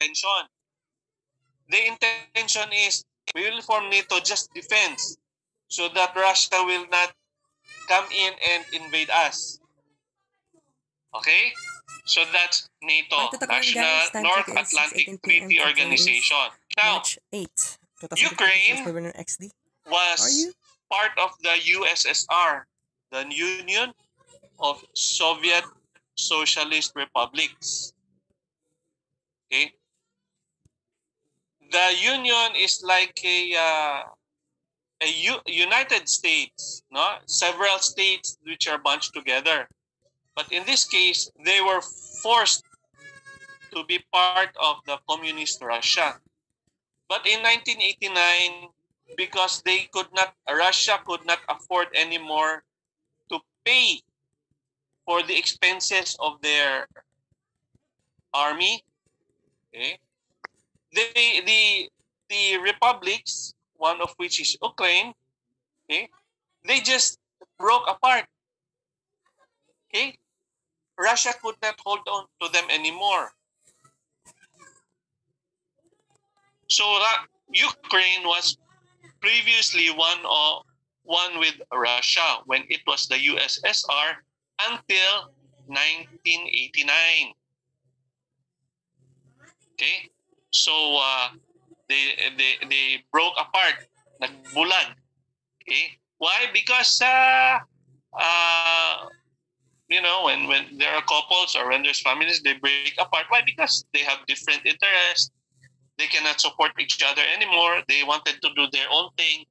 intention. The intention is we will form NATO just defense so that Russia will not come in and invade us. Okay? So that's NATO, National North Atlantic Treaty Organization. Now, March 8, Ukraine XD. was part of the USSR, the Union of Soviet Socialist Republics. Okay? The Union is like a United States, no? Several states which are bunched together. But in this case, they were forced to be part of the communist Russia. But in 1989, because Russia could not afford anymore to pay for the expenses of their army, okay, the republics, one of which is Ukraine, okay, they just broke apart. Okay, Russia could not hold on to them anymore. So Ukraine was previously one with Russia when it was the USSR until 1989. Okay, so they broke apart, nagbulag. Okay, why? Because when there are couples or when there's families, they break apart. Why? Because they have different interests. They cannot support each other anymore. They wanted to do their own thing.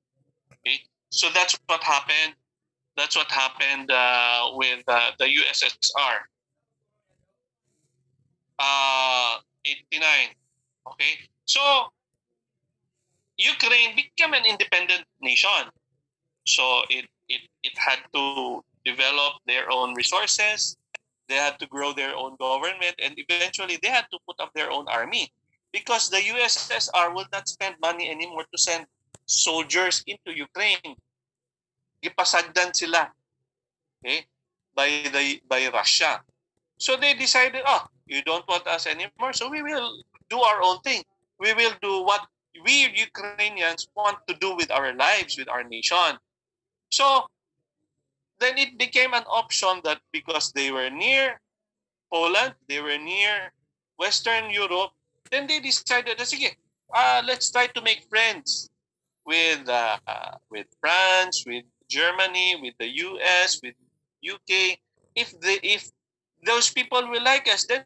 Okay, so that's what happened. That's what happened with the USSR. 89. Okay, so Ukraine became an independent nation. So it had to develop their own resources. They had to grow their own government, and eventually they had to put up their own army because the USSR will not spend money anymore to send soldiers into Ukraine. Gipasagdan sila, okay, by Russia. So they decided, you don't want us anymore, so we will do our own thing. We will do what we Ukrainians want to do with our lives, with our nation. So then it became an option that because they were near Poland, they were near Western Europe, then they decided, sige, let's try to make friends with France, with Germany, with the US, with UK. If those people will like us, then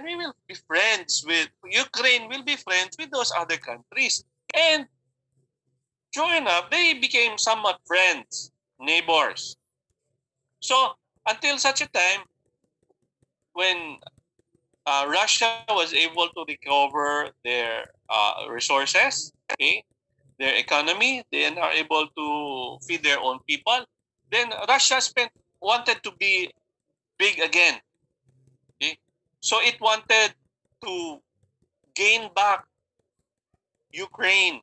we will be friends with Ukraine. Will be friends with those other countries, and sure enough, they became somewhat friends, neighbors. So until such a time when Russia was able to recover their resources, okay, their economy, they are able to feed their own people. Then Russia wanted to be big again. Okay? So it wanted to gain back Ukraine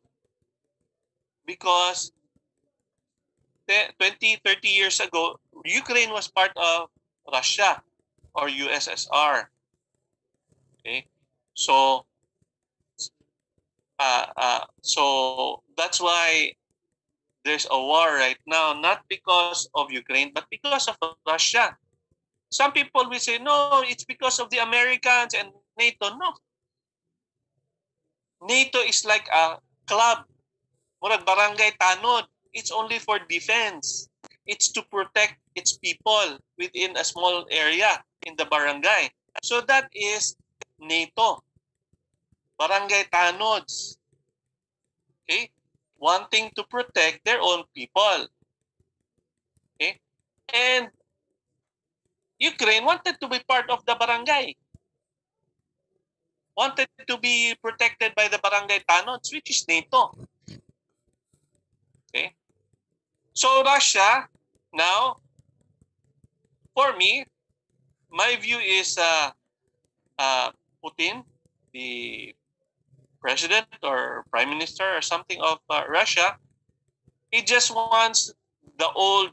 because 20, 30 years ago, Ukraine was part of Russia or USSR. Okay, so that's why there's a war right now, not because of Ukraine, but because of Russia. Some people will say, no, it's because of the Americans and NATO. No. NATO is like a club. Murag barangay tanod. It's only for defense. It's to protect its people within a small area in the barangay. So that is NATO. Barangay tanods. Okay? Wanting to protect their own people. Okay? And Ukraine wanted to be part of the barangay. Wanted to be protected by the barangay tanods, which is NATO. Okay? So Russia, now, for me, my view is Putin, the president or prime minister or something of Russia, he just wants the old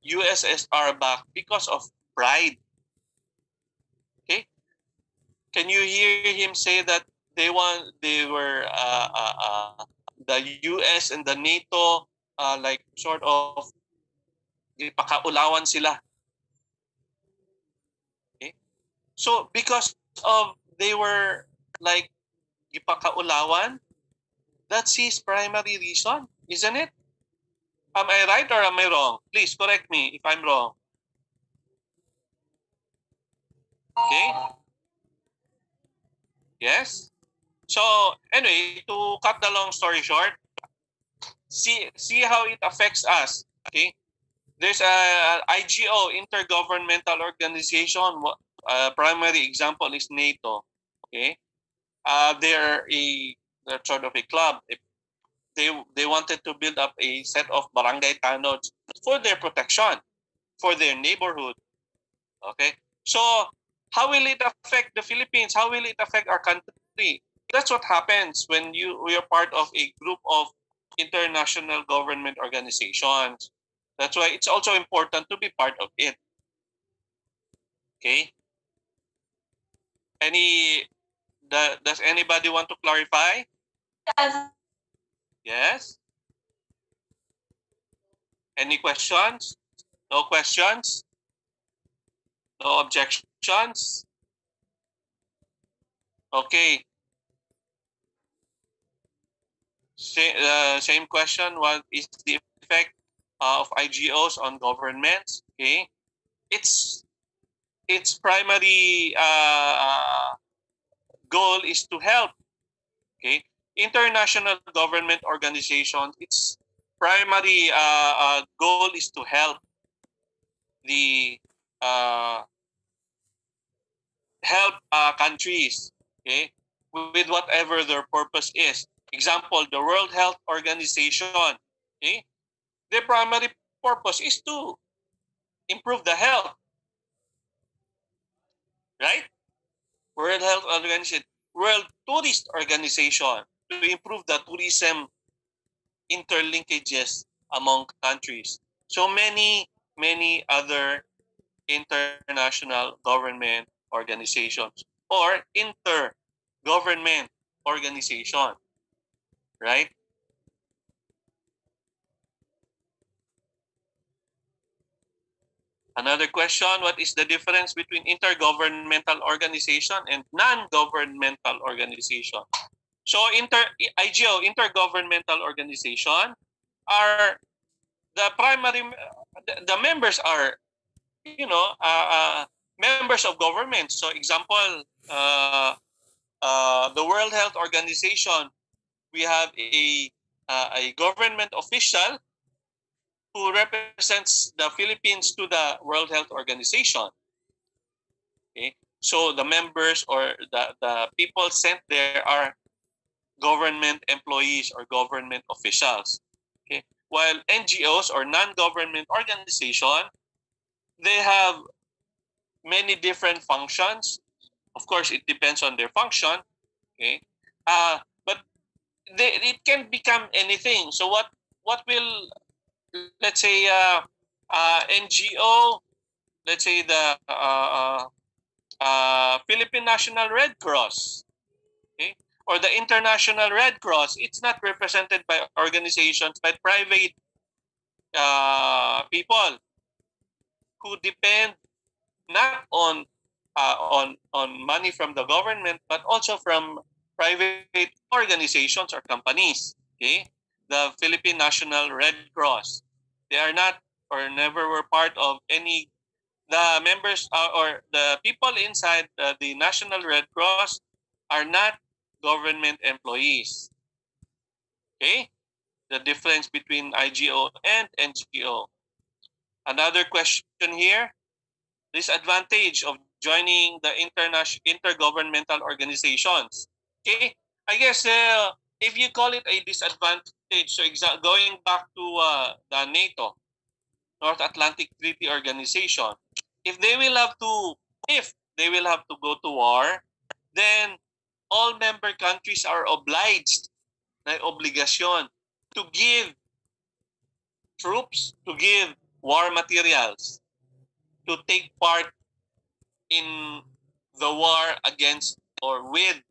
USSR back because of pride. Okay? Can you hear him say that they were the US and the NATO like sort of ipakaulawan sila. Okay? So because of they were like ipakaulawan, that's his primary reason, isn't it? Am I right or am I wrong? Please correct me if I'm wrong. Okay? Yes? So anyway, to cut the long story short, see how it affects us. Okay? There's a IGO, Intergovernmental Organization. Primary example is NATO. Okay? They're sort of a club. They wanted to build up a set of barangay tanods for their protection, for their neighborhood. Okay, so how will it affect the Philippines? How will it affect our country? That's what happens when we are part of a group of international government organizations. That's why it's also important to be part of it. Okay. Does anybody want to clarify? Yes. Yes. Any questions? No questions? No objections? Okay. Same question. What is the effect of IGOs on governments? Okay. Its primary goal is to help. Okay. International government organizations, its primary goal is to help the countries, okay, with whatever their purpose is. Example, the World Health Organization, okay, their primary purpose is to improve the health, right? World Health Organization, World Tourist Organization, to improve the tourism interlinkages among countries. So many other international government organizations or inter-government organization, right? Another question, what is the difference between intergovernmental organization and non-governmental organization? So IGO, intergovernmental organization, are the primary, the members are, members of government. So example, the World Health Organization, we have a government official who represents the Philippines to the World Health Organization. Okay, so the members or the people sent there are government employees or government officials. Okay, while NGOs or non-government organization, they have many different functions. Of course, it depends on their function. Okay, but it can become anything. So what will, let's say, NGO, let's say the Philippine National Red Cross, okay, or the International Red Cross. It's not represented by organizations, but private people who depend not on money from the government, but also from private organizations or companies. Okay, the Philippine National Red Cross, they are not or never were part of any. The members or the people inside the National Red Cross are not government employees. Okay, the difference between IGO and NGO. Another question here: disadvantage of joining the intergovernmental organizations. Okay, I guess if you call it a disadvantage, so going back to the NATO, North Atlantic Treaty Organization, if they will have to go to war, then all member countries are obliged, na obligasyon, to give troops, to give war materials, to take part in the war against or with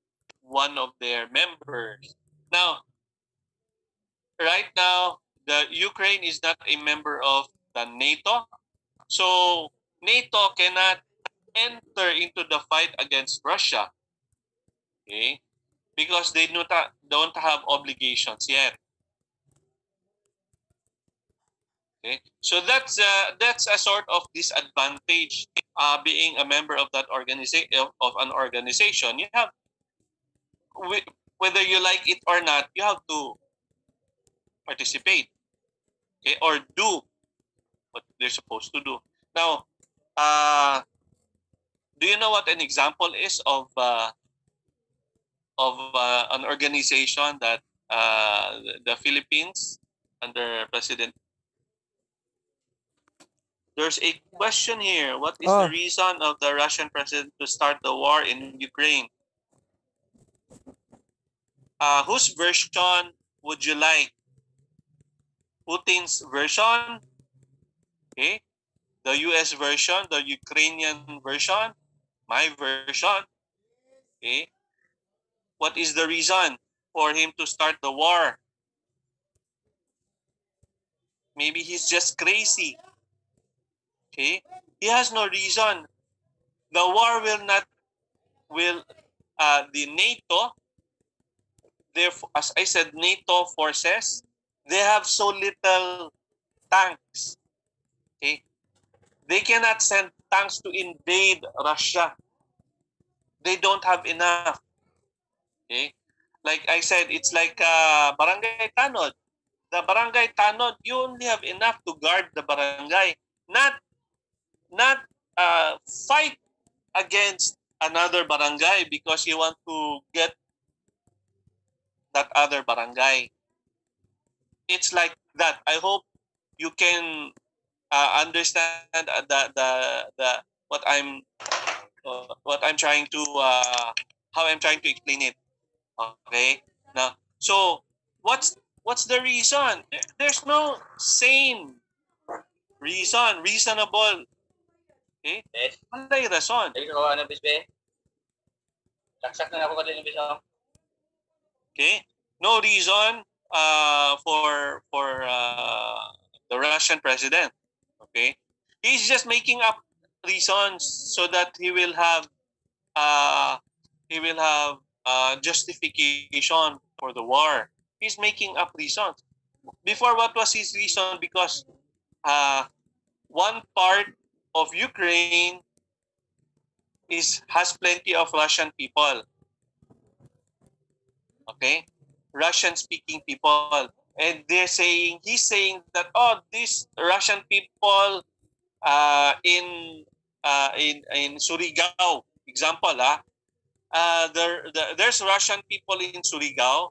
one of their members. Now, right now, the Ukraine is not a member of the NATO, so NATO cannot enter into the fight against Russia, okay? Because they don't have obligations yet. Okay, so that's a sort of disadvantage. Being a member of that organization, of an organization, you have, whether you like it or not, you have to participate, okay, or do what they're supposed to do. Now, do you know what an example is of an organization that the Philippines under President? There's a question here. What is the reason of the Russian president to start the war in Ukraine? Whose version would you like? Putin's version? Okay. The US version, the Ukrainian version, my version. Okay. What is the reason for him to start the war? Maybe he's just crazy. Okay. He has no reason. The war the NATO, therefore, as I said, NATO forces, they have so little tanks. Okay. They cannot send tanks to invade Russia. They don't have enough. Okay. Like I said, it's like barangay tanod. The barangay tanod, you only have enough to guard the barangay, not fight against another barangay because you want to get that other barangay. It's like that. I hope you can understand the what I'm trying to how I'm trying to explain it. Okay. Now, so what's the reason? There's no sane reason, reasonable. Okay? Wala yung rason. Okay? No reason for the Russian president. Okay? He's just making up reasons so that he will have justification for the war. He's making up reasons. Before, what was his reason? Because one part of Ukraine has plenty of Russian people. Okay? Russian-speaking people. And he's saying that, these Russian people in Surigao, example, there's Russian people in Surigao,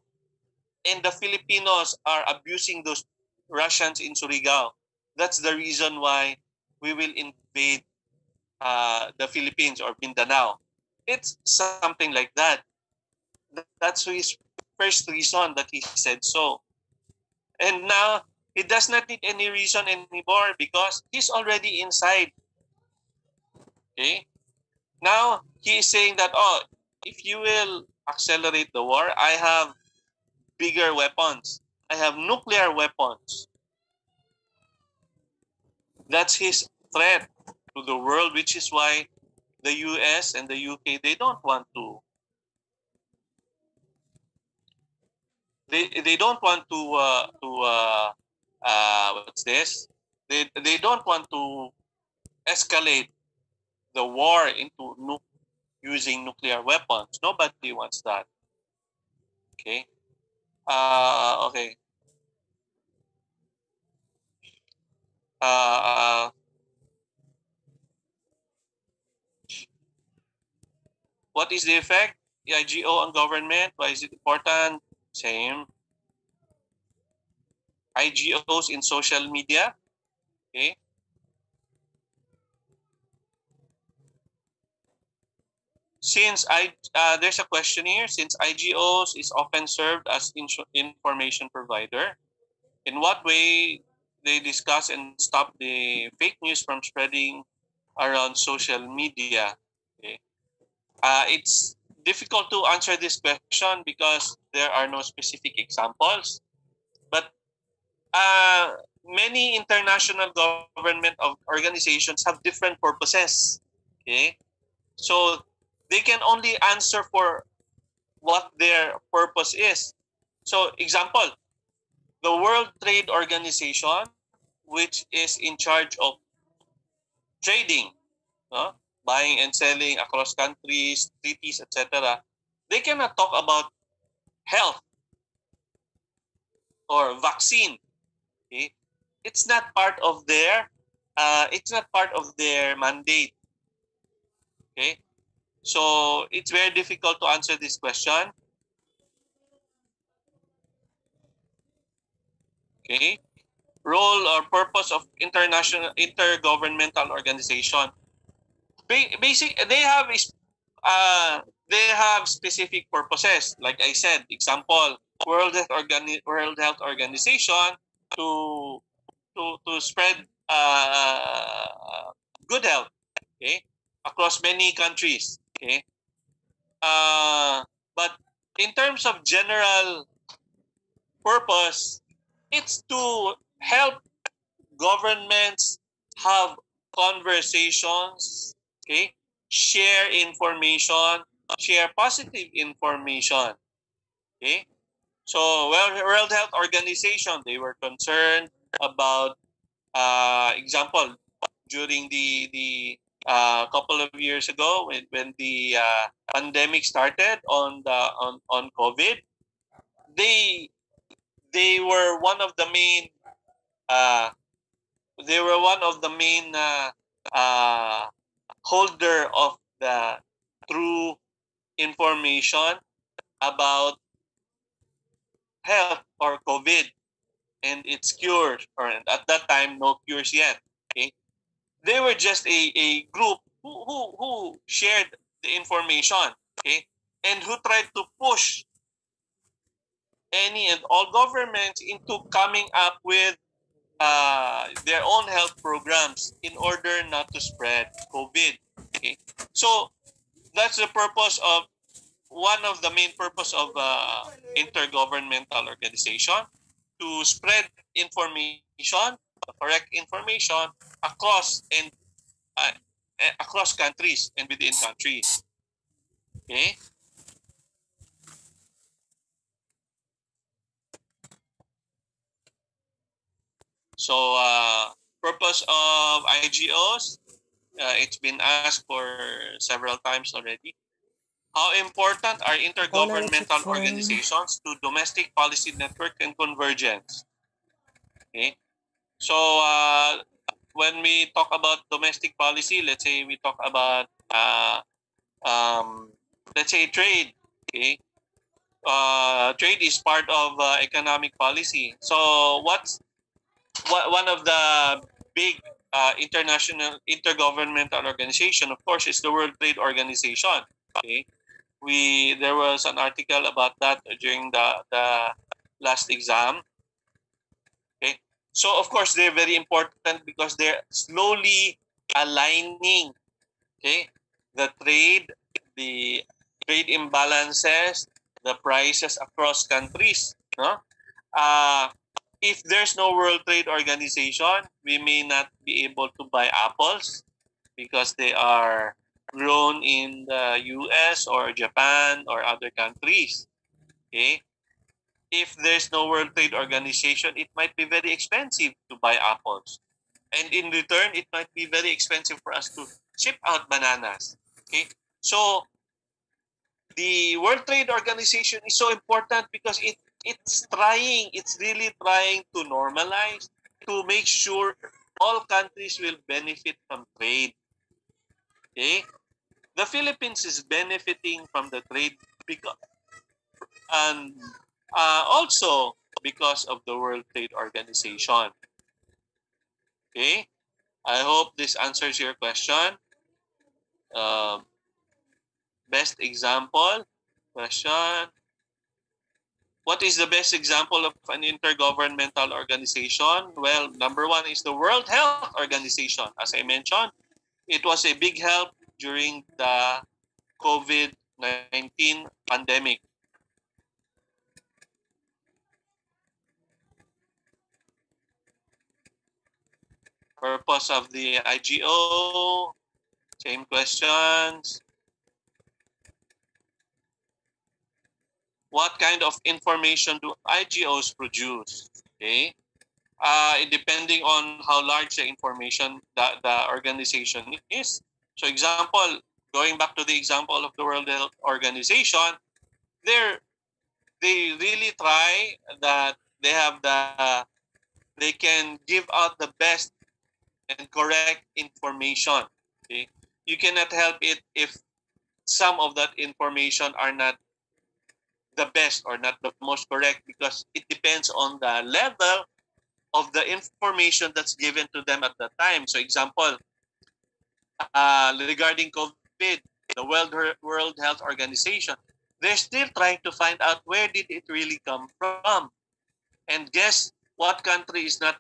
and the Filipinos are abusing those Russians in Surigao. That's the reason why we will invade the Philippines or Mindanao. It's something like that. That's his first reason that he said so. And now, he does not need any reason anymore because he's already inside. Okay? Now, he is saying that, if you will accelerate the war, I have bigger weapons. I have nuclear weapons. That's his threat to the world, which is why the US and the UK, they don't want to. They don't want to what's this? They don't want to escalate the war into using nuclear weapons. Nobody wants that. Okay. Okay. What is the effect? The IGO on government? Why is it important? Same. IGOs in social media. Okay. Since there's a question here. Since IGOs is often served as information provider, in what way they discuss and stop the fake news from spreading around social media? Okay. It's difficult to answer this question because there are no specific examples. But many international government organizations have different purposes. Okay, so they can only answer for what their purpose is. So, example, the World Trade Organization, which is in charge of trading, no? Buying and selling across countries, treaties, etc. They cannot talk about health or vaccine. Okay? It's not part of their mandate. Okay, so it's very difficult to answer this question. Okay, role or purpose of intergovernmental organization. Basic, they have specific purposes. Like I said, example, World Health Organization to spread good health, okay, across many countries. Okay, but in terms of general purpose, it's to help governments have conversations, okay, share information, share positive information. Okay, so World Health Organization, they were concerned about example during the couple of years ago when the pandemic started on COVID. They were one of the main uh, holder of the true information about health or COVID and its cures, or at that time no cures yet. Okay, they were just a group who shared the information. Okay, and who tried to push any and all governments into coming up with their own health programs in order not to spread COVID. Okay, so that's the purpose of one of the main purpose of intergovernmental organization, to spread information, correct information across across countries and within countries. Okay. So, purpose of IGOs, it's been asked for several times already. How important are intergovernmental organizations to domestic policy network and convergence? Okay. So, when we talk about domestic policy, let's say we talk about, let's say trade. Okay. Trade is part of economic policy. So, one of the big international intergovernmental organization, of course, is the World Trade Organization. Okay, there was an article about that during the last exam. Okay, so of course they're very important because they're slowly aligning, okay, the trade imbalances, the prices across countries. No, if there's no World Trade Organization, we may not be able to buy apples because they are grown in the US or Japan or other countries. Okay? If there's no World Trade Organization, it might be very expensive to buy apples. And in return, it might be very expensive for us to ship out bananas. Okay? So, the World Trade Organization is so important because it's really trying to normalize, to make sure all countries will benefit from trade. Okay? The Philippines is benefiting from the trade because, and also because of the World Trade Organization. Okay? I hope this answers your question. Best example question. What is the best example of an intergovernmental organization? Well, number one is the World Health Organization. As I mentioned, it was a big help during the COVID COVID-19 pandemic. Purpose of the IGO, same questions. What kind of information do IGOs produce? Okay. Depending on how large the information that the organization is. So example, going back to the example of the World Health Organization, they really try that they can give out the best and correct information. Okay? You cannot help it if some of that information are not the best or not the most correct, because it depends on the level of the information that's given to them at that time. So example, regarding COVID, the World Health Organization, they're still trying to find out where did it really come from. And guess what country is not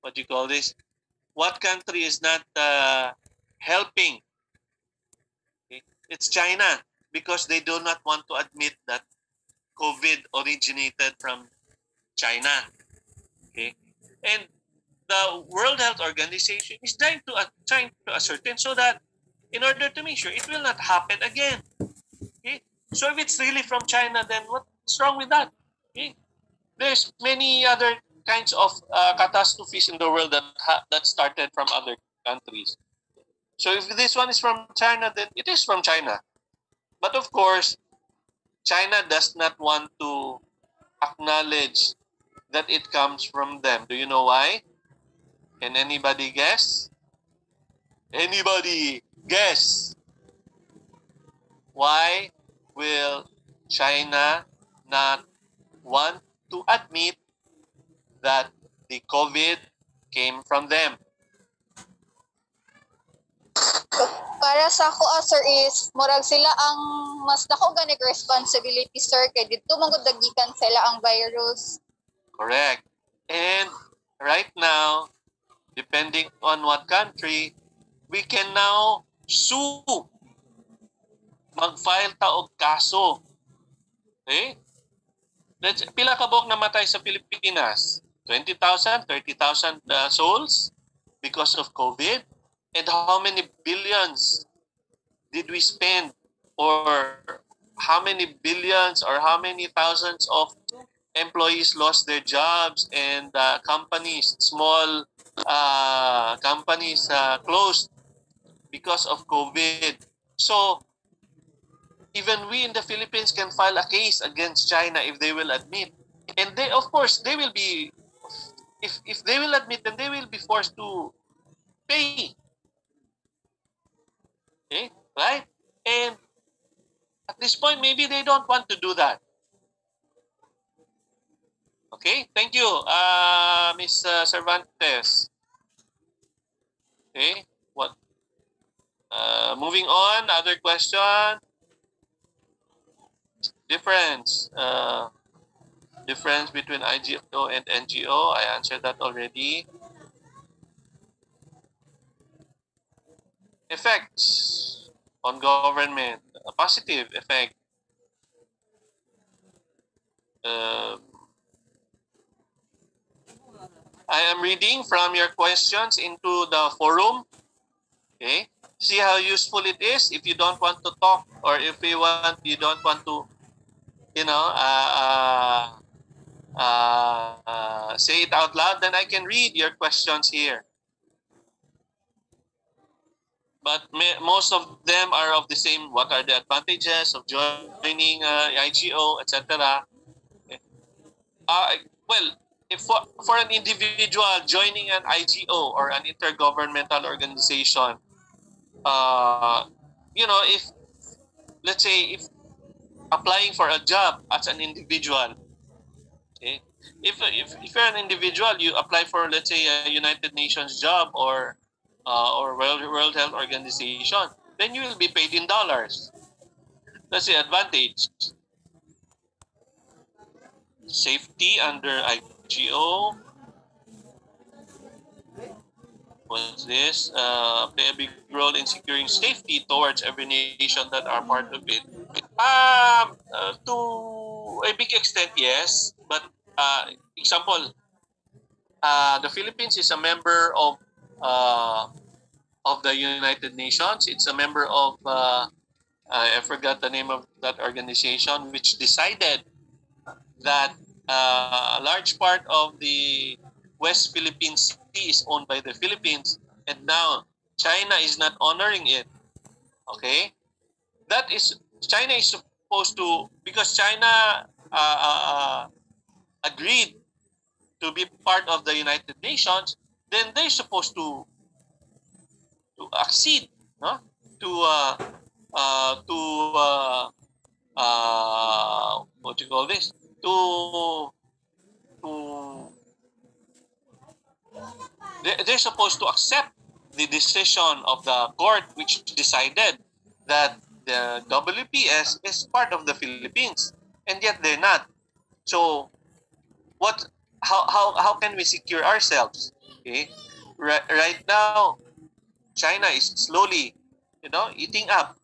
what do you call this? What country is not helping? Okay? It's China, because they do not want to admit that COVID originated from China. Okay, and the World Health Organization is trying to ascertain so that in order to make sure it will not happen again. Okay, so if it's really from China, then what's wrong with that? Okay, there's many other kinds of catastrophes in the world that started from other countries. So if this one is from China, then it is from China. But of course, China does not want to acknowledge that it comes from them. Do you know why? Can anybody guess? Anybody guess? Why will China not want to admit that the COVID came from them? Para sa ako, sir, is murag sila ang mas dako ganig responsibility, sir, kay dito mangod dagikan sila ang virus. Correct. And right now, depending on what country, we can now sue, mag-file ta og kaso. Okay? Pila ka buok namatay sa Pilipinas? 20,000, 30,000 souls because of COVID? And how many billions did we spend, or how many billions or how many thousands of employees lost their jobs, and companies, small companies closed because of COVID? So even we in the Philippines can file a case against China if they will admit. And they, of course, they will be, if they will admit, then they will be forced to pay. Okay, right? And at this point, maybe they don't want to do that. Okay, thank you, Ms. Cervantes. Okay, what? Moving on, other question. Difference between IGO and NGO. I answered that already. Effects on government, a positive effect. I am reading from your questions into the forum. Okay, see how useful it is. If you don't want to talk, or if you don't want to, say it out loud, then I can read your questions here. But most of them are of the same. What are the advantages of joining IGO, etc.? Well, if for an individual joining an IGO or an intergovernmental organization, if, let's say, if applying for a job as an individual, okay, if you're an individual, you apply for, let's say, a United Nations job or World Health Organization, then you will be paid in dollars. That's the advantage. Safety under IGO. what's this? Play a big role in securing safety towards every nation that are part of it. To a big extent, yes. But example, the Philippines is a member of the United Nations. It's a member of I forgot the name of that organization, which decided that a large part of the West Philippine Sea is owned by the Philippines, and now China is not honoring it. Okay, that is China is supposed to, because China agreed to be part of the United Nations, then they're supposed to accede, no? To to what do you call this? To they're supposed to accept the decision of the court, which decided that the WPS is part of the Philippines, and yet they're not. So what? How can we secure ourselves? Okay, right now, China is slowly, eating up,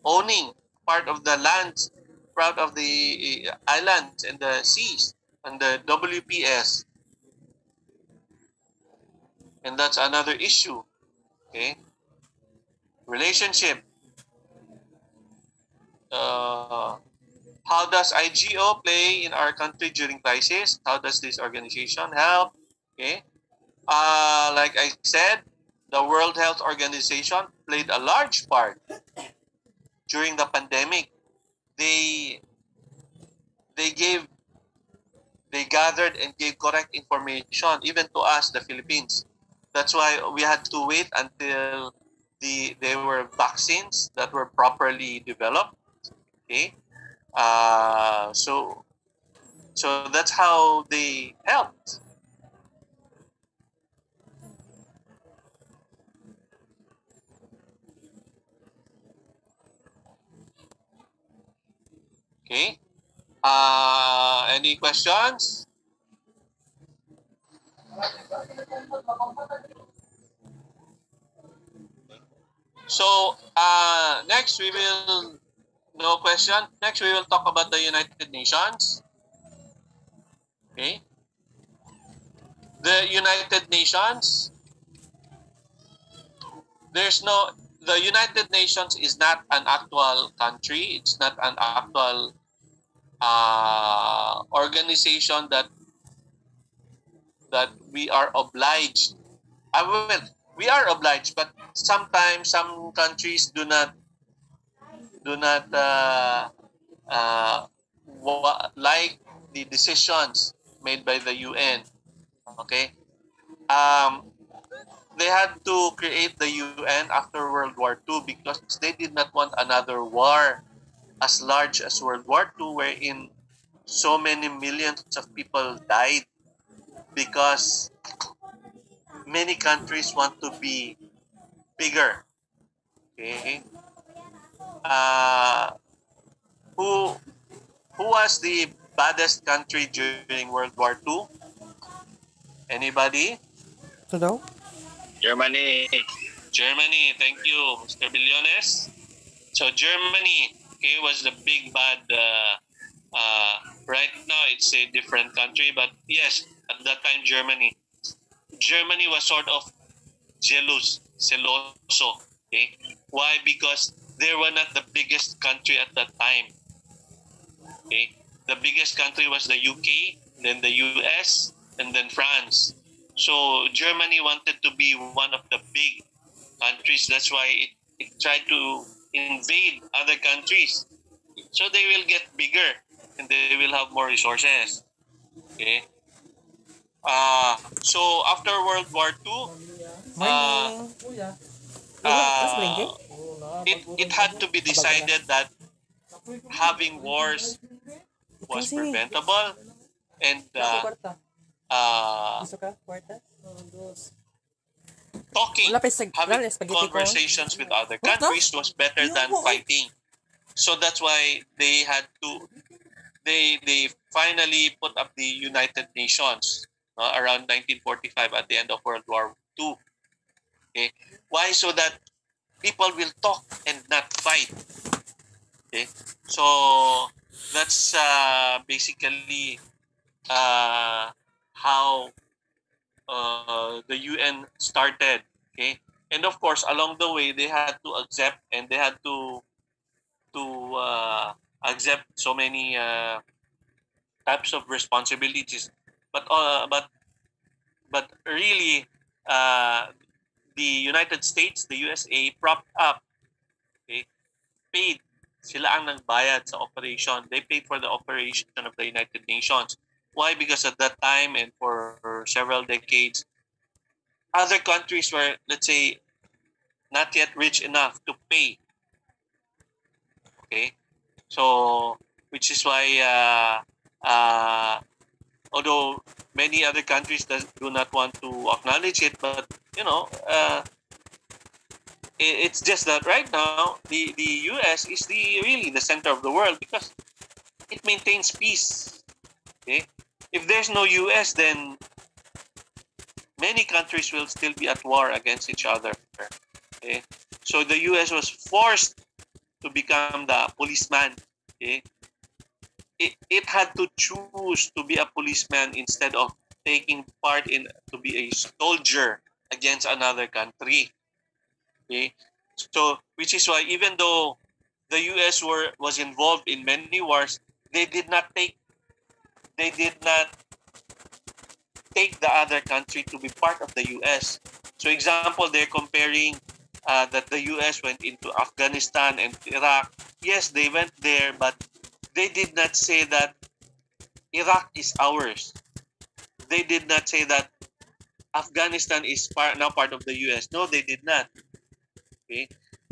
owning part of the lands, part of the islands and the seas, and the WPS, and that's another issue. Okay, relationship. How does IGO play in our country during crisis? How does this organization help? Okay, like I said, the World Health Organization played a large part during the pandemic. They they gave they gathered and gave correct information even to us, the Philippines. That's why we had to wait until there were vaccines that were properly developed. Okay, so that's how they helped. Okay. Any questions? So next we will no question. Next we will talk about the United Nations. Okay. The United Nations. The United Nations is not an actual country. It's not an actual organization that we are obliged. We are obliged, but sometimes some countries do not like the decisions made by the UN. Okay, they had to create the UN after World War II because they did not want another war as large as World War II, wherein so many millions of people died because many countries want to be bigger. Okay, who was the baddest country during World War II? Anybody? Hello? Germany. Germany. Thank you, Mr. Billones. So Germany, okay, was the big bad. Right now, it's a different country, but yes, at that time, Germany was sort of celoso. Okay, why? Because they were not the biggest country at that time. Okay, the biggest country was the UK, then the US, and then France. So Germany wanted to be one of the big countries. That's why it tried to invade other countries. So they will get bigger and they will have more resources. Okay. So after World War II, it had to be decided that having wars was preventable, and having conversations with other countries was better than fighting. So that's why they had to, they finally put up the United Nations around 1945 at the end of World War II. Okay, why? So that people will talk and not fight. Okay, so that's basically how the UN started. Okay, and of course along the way they had to accept and they had to accept so many types of responsibilities. But really, uh, the United States, the USA, propped up, okay, paid. Sila ang nagbayad sa operation. They paid for the operation of the United Nations. Why? Because at that time and for several decades, other countries were, let's say, not yet rich enough to pay. Okay, so which is why, although many other countries do not want to acknowledge it, but it's just that right now the US is really the center of the world because it maintains peace. Okay, if there's no US, then many countries will still be at war against each other. Okay, so the US was forced to become the policeman. Okay, it had to choose to be a policeman instead of taking part in to be a soldier against another country. Okay, so which is why even though the US was involved in many wars, they did not take the other country to be part of the US. So example, they're comparing that the US went into Afghanistan and Iraq. Yes, they went there, but they did not say that Iraq is ours. They did not say that Afghanistan is now part of the US. No, they did not. Okay,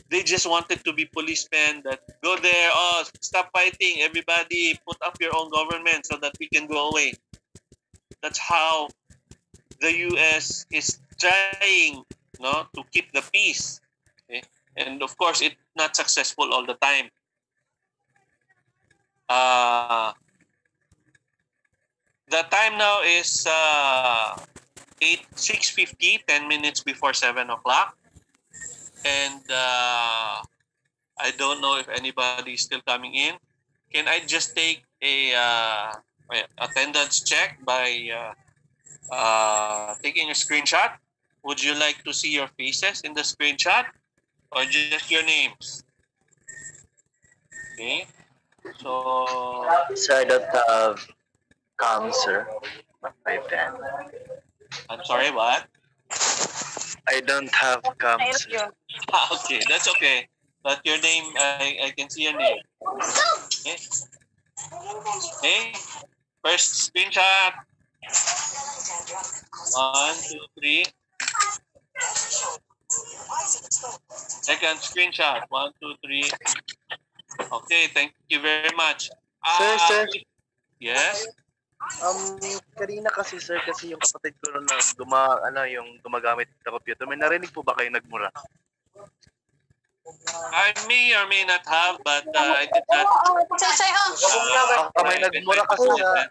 they just wanted to be policemen that go there. Oh, stop fighting, everybody! Put up your own government so that we can go away. That's how the US is trying, to keep the peace. Okay? And of course, it's not successful all the time. The time now is 6:50, 10 minutes before 7 o'clock. And I don't know if anybody is still coming in. Can I just take a attendance check by taking a screenshot? Would you like to see your faces in the screenshot or just your names? Okay. So, Sir, I don't have cam, sir. My pen. I'm sorry, what? I don't have cam, sir. Okay, that's okay. But your name, I can see your name. Okay. Okay. First screenshot. 1, 2, 3. Second screenshot. 1, 2, 3. Okay, thank you very much. Sir. Yes? Kanina kasi sir, kasi yung kapatid ko na yung gumagamit ng computer, may narinig po ba kayo nagmura? I may or may not have, but I did not. May nagmura kasi na.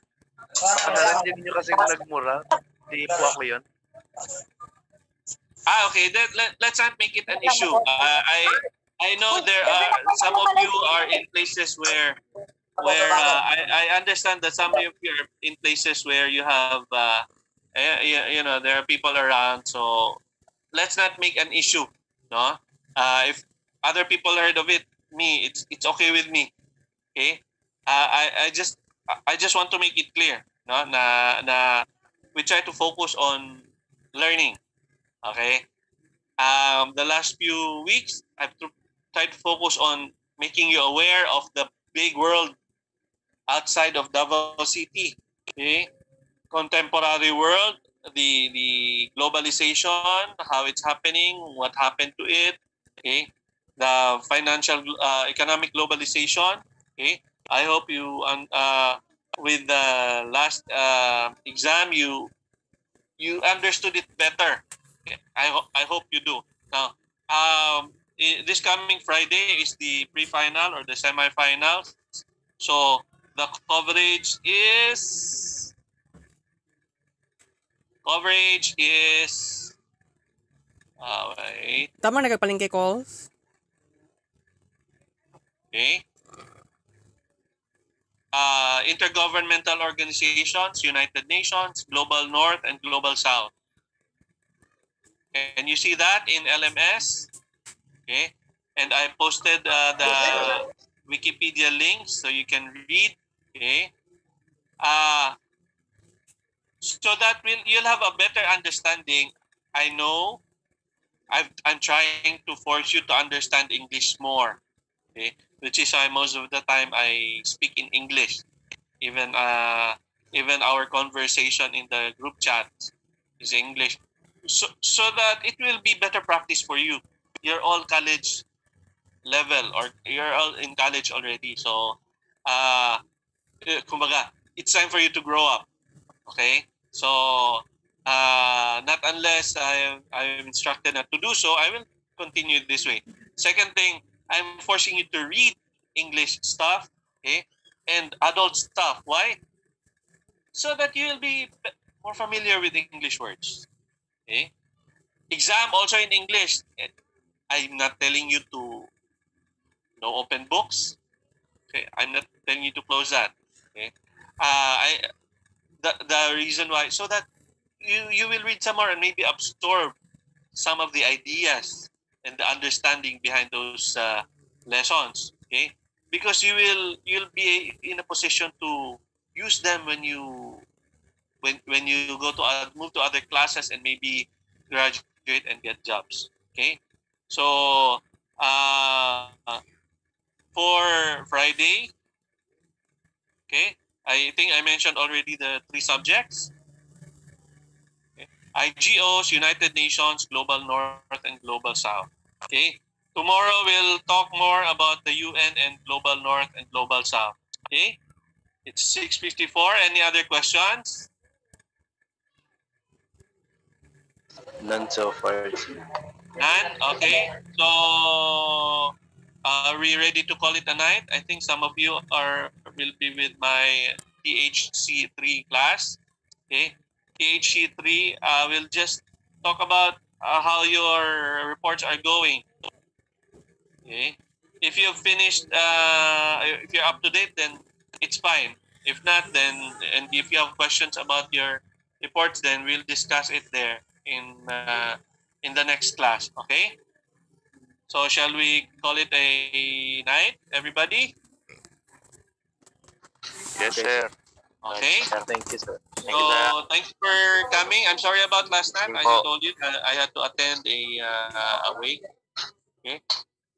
Narinig niyo kasi nagmura. Hindi po ako yun. Okay. Let's not make it an issue. I know there are some of you are in places where I understand that some of you are in places where you have there are people around. So let's not make an issue. No, if other people heard of it, it's okay with me. Okay, I just want to make it clear. No, na we try to focus on learning. Okay. The last few weeks, I've tried to focus on making you aware of the big world outside of Davao City. Okay, contemporary world, the globalization, how it's happening, what happened to it. Okay, the financial, economic globalization. Okay, I hope you with the last exam you understood it better. Okay? I hope you do. Now, this coming Friday is the pre-final or the semi-finals. So the coverage is Wait. Tama nagpalingke calls. Okay. Intergovernmental organizations, United Nations, Global North, and Global South. Can you see that in LMS? Okay. And I posted the Wikipedia links so you can read. Okay. So that you'll have a better understanding. I know I'm trying to force you to understand English more. Okay. Which is why most of the time I speak in English. Even our conversation in the group chat is English. So that it will be better practice for you. You're all college level or you're all in college already. So kumbaga, it's time for you to grow up. Okay? So not unless I'm instructed not to do so, I will continue this way. Second thing, I'm forcing you to read English stuff, okay? And adult stuff. Why? So that you will be more familiar with English words. Okay? Exam also in English. I'm not telling you to open books. Okay? I'm not telling you to close that. Okay? The reason why, so that you will read some more and maybe absorb some of the ideas and the understanding behind those lessons. Okay? Because you'll be in a position to use them when you go to move to other classes and maybe graduate and get jobs. Okay, so for Friday, okay, I think I mentioned already the 3 subjects. Okay. IGOs, United Nations, Global North, and Global South. Okay, tomorrow we'll talk more about the UN and Global North and Global South. Okay, it's 6:54. Any other questions? None so far. None? Okay. So, are we ready to call it a night? I think some of you will be with my THC3 class. Okay. THC3, we'll just talk about how your reports are going. Okay. If you've finished, if you're up to date, then it's fine. If not, then, and if you have questions about your reports, then we'll discuss it there in the next class. Okay. So shall we call it a night, everybody? Yes, sir. Okay. Thank you, sir. So thanks for coming. I'm sorry about last time. I told you I had to attend a wake, okay,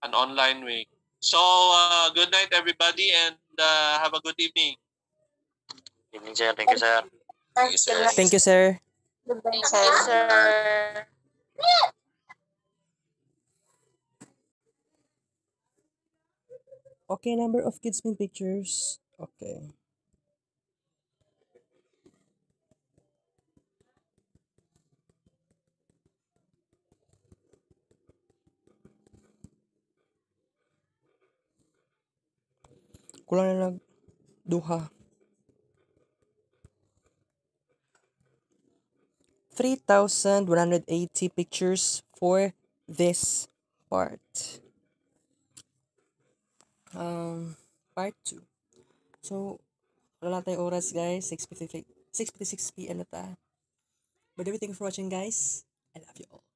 an online wake. So good night, everybody, and have a good evening. Evening, sir. Thank you, sir. Thank you, sir. Thank you, sir. Goodbye, sir. Okay, number of kids in pictures. Okay. Kulang na duha. 3,180 pictures for this part. Part 2. So, wala na tayong oras, guys. 6:56 p.m. na ta. But everything for watching, guys. I love you all.